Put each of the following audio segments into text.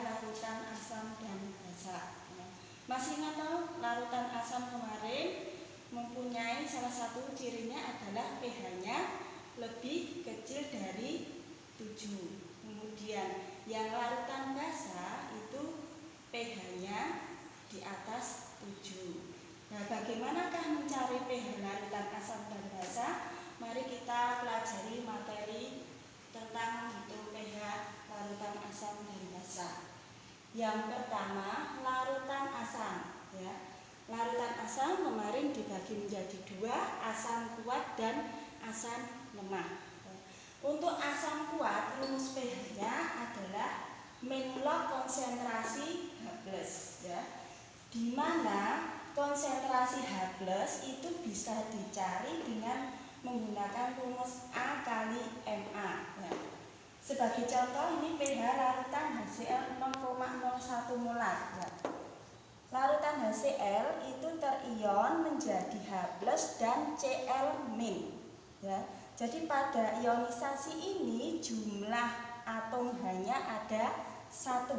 larutan asam dan basa. Masih ingat tahu larutan asam kemarin mempunyai salah satu cirinya adalah pH-nya lebih kecil dari 7. Kemudian yang larutan basa itu pH-nya di atas 7. Nah, bagaimanakah mencari pH larutan asam dan basa? Mari kita pelajari materi tentang menghitung pH larutan asam dan basa. Yang pertama, larutan asam. Larutan asam kemarin dibagi menjadi 2, asam kuat dan asam lemah. Untuk asam kuat, rumus pH-nya adalah min log konsentrasi H+, di mana konsentrasi H+ itu bisa dicari dengan menggunakan rumus A kali MA. Sebagai contoh, ini pH larutan HCl 0,01 molar. Larutan HCl itu terion menjadi H+ dan Cl-. Jadi pada ionisasi ini jumlah atom hanya ada 1,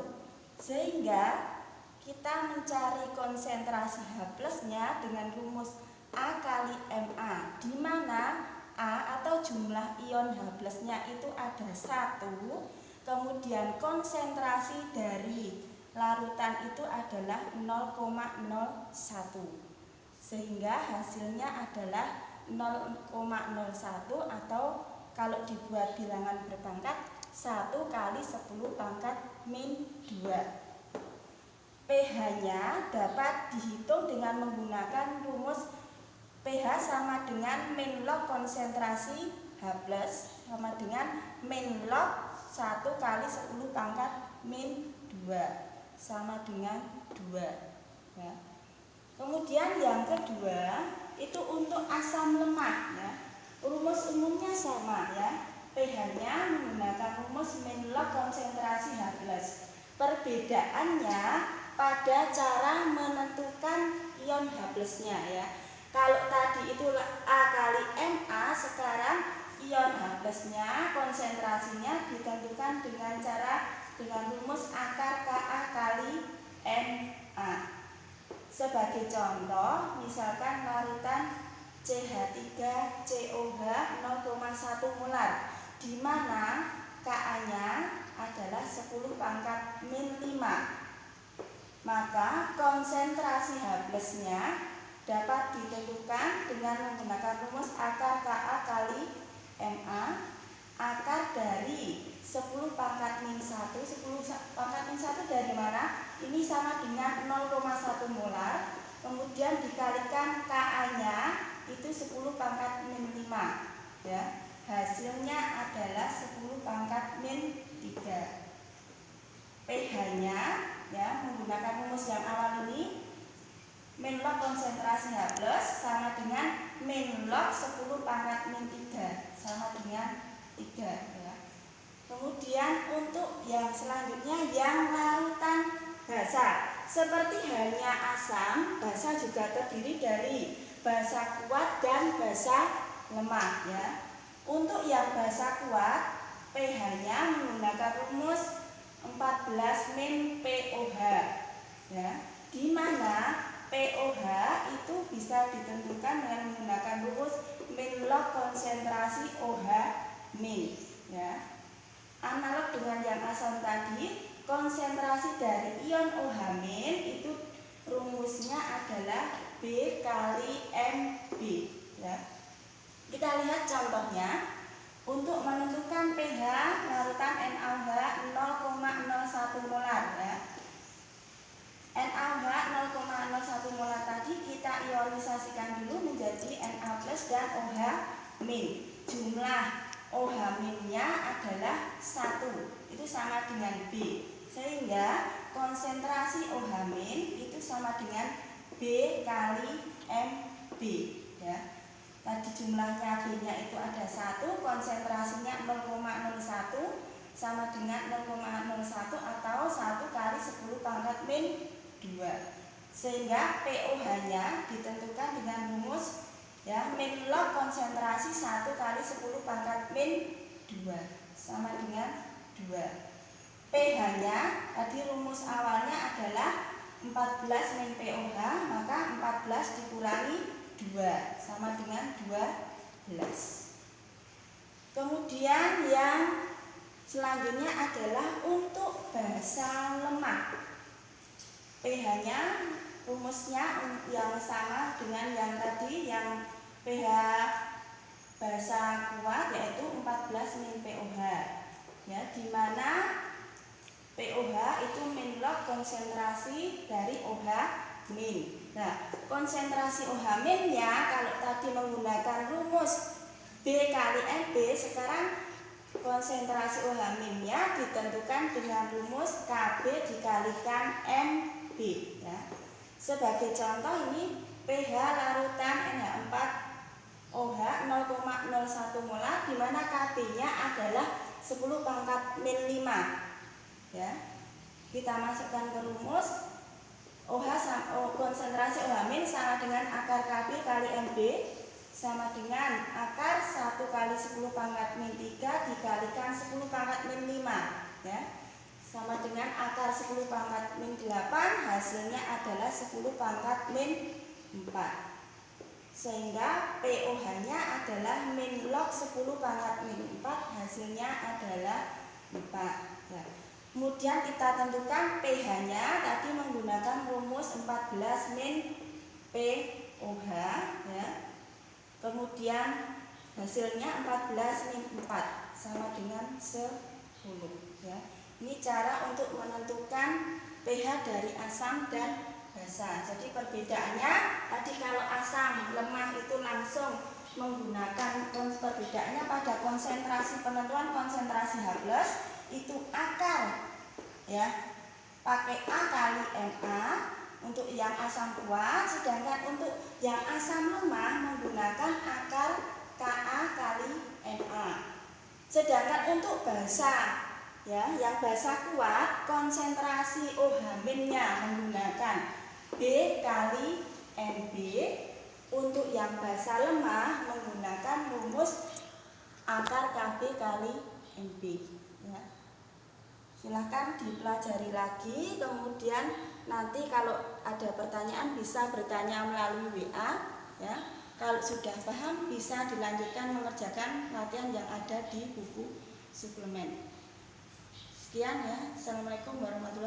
sehingga kita mencari konsentrasi H+-nya dengan rumus A kali MA, di mana A atau jumlah ion H+-nya itu ada 1, kemudian konsentrasi dari larutan itu adalah 0,01, sehingga hasilnya adalah 0,01 atau kalau dibuat bilangan berpangkat 1 kali 10 pangkat min 2. pH-nya dapat dihitung dengan menggunakan rumus pH sama dengan min log konsentrasi H+ sama dengan min log 1 kali 10 pangkat min 2 sama dengan 2. Kemudian yang kedua itu untuk asam lemah. Rumus umumnya sama, pH-nya menggunakan rumus min log konsentrasi H+. Perbedaannya pada cara menentukan ion H+-nya. Kalau tadi itu A kali MA, sekarang ion H+-nya konsentrasinya ditentukan dengan rumus akar Ka kali MA. Sebagai contoh, misalkan larutan CH3COH 0,1 molar, di mana Ka-nya adalah 10 pangkat min 5. Maka konsentrasi H+-nya dapat ditentukan dengan menggunakan rumus akar Ka kali MA. Akar dari 10 pangkat min 1, 10 pangkat min 1 dari mana? Ini sama dengan 0,1 molar. Kemudian dikalikan Ka-nya itu 10 pangkat min 5. Hasilnya adalah 10 pangkat min 3. pH-nya menggunakan rumus yang awal ini, min log konsentrasi H+ sama dengan min log 10 pangkat min 3 sama dengan 3. Kemudian untuk yang selanjutnya yang larutan basa. Seperti halnya asam, basa juga terdiri dari basa kuat dan basa lemah. Untuk yang basa kuat, pH-nya menggunakan rumus 14 min POH, di mana POH itu bisa ditentukan dengan menggunakan rumus min log konsentrasi OH min. Analog dengan yang asam tadi, konsentrasi dari ion OH min itu rumusnya adalah B kali MB. Kita lihat contohnya. Untuk menentukan pH larutan NaOH 0,01 molar. NaOH 0,01 molar tadi kita ionisasikan dulu menjadi Na+ dan OH min. Jumlah OH minnya adalah 1, itu sama dengan B, sehingga konsentrasi OH min itu sama dengan B kali MB. Tadi jumlahnya B-nya itu ada 1, konsentrasinya 0,01 sama dengan 0,01 atau 1 kali 10 pangkat min 2. Sehingga POH-nya ditentukan dengan rumus min log konsentrasi 1 kali 10 pangkat min 2 sama dengan 2. pH-nya, tadi rumus awalnya adalah 14 min POH, maka 14 dikurangi 2 sama dengan 12. Kemudian yang selanjutnya adalah untuk basa lemak. pH-nya, rumusnya yang sama dengan yang tadi, yang pH basa kuat yaitu 14 min POH. Ya, di mana POH itu min log konsentrasi dari OH min. Nah, konsentrasi OH minnya kalau tadi menggunakan rumus B kali NB, sekarang konsentrasi OH minnya ditentukan dengan rumus KB dikalikan NB. Ya. Sebagai contoh ini pH larutan NH4OH 0,01 molar, di mana KB-nya adalah 10 pangkat min 5. Ya, kita masukkan ke rumus konsentrasi OH min sama dengan akar KB kali MB sama dengan akar 1 kali 10 pangkat min 3 dikalikan 10 pangkat min 5, ya, sama dengan akar 10 pangkat min 8, hasilnya adalah 10 pangkat min 4, sehingga POH-nya adalah min log 10 pangkat min 4, hasilnya adalah 4. Ya. Kemudian kita tentukan pH-nya tadi menggunakan rumus 14 min POH, ya. Kemudian hasilnya 14 min 4 sama dengan 10, ya. Ini cara untuk menentukan pH dari asam dan basa. Jadi perbedaannya tadi kalau asam lemah itu langsung menggunakan, perbedaannya pada konsentrasi, penentuan konsentrasi H+ itu akar, ya, pakai A kali Na untuk yang asam kuat, sedangkan untuk yang asam lemah menggunakan akar Ka kali Na. Sedangkan untuk basa, ya, yang basa kuat konsentrasi OH minnya menggunakan B kali NB, untuk yang basa lemah menggunakan rumus akar KB kali NB, ya. Silahkan dipelajari lagi, kemudian nanti kalau ada pertanyaan bisa bertanya melalui WA, ya. Kalau sudah paham bisa dilanjutkan mengerjakan latihan yang ada di buku suplemen. Sekian, ya. Assalamualaikum warahmatullahi wabarakatuh.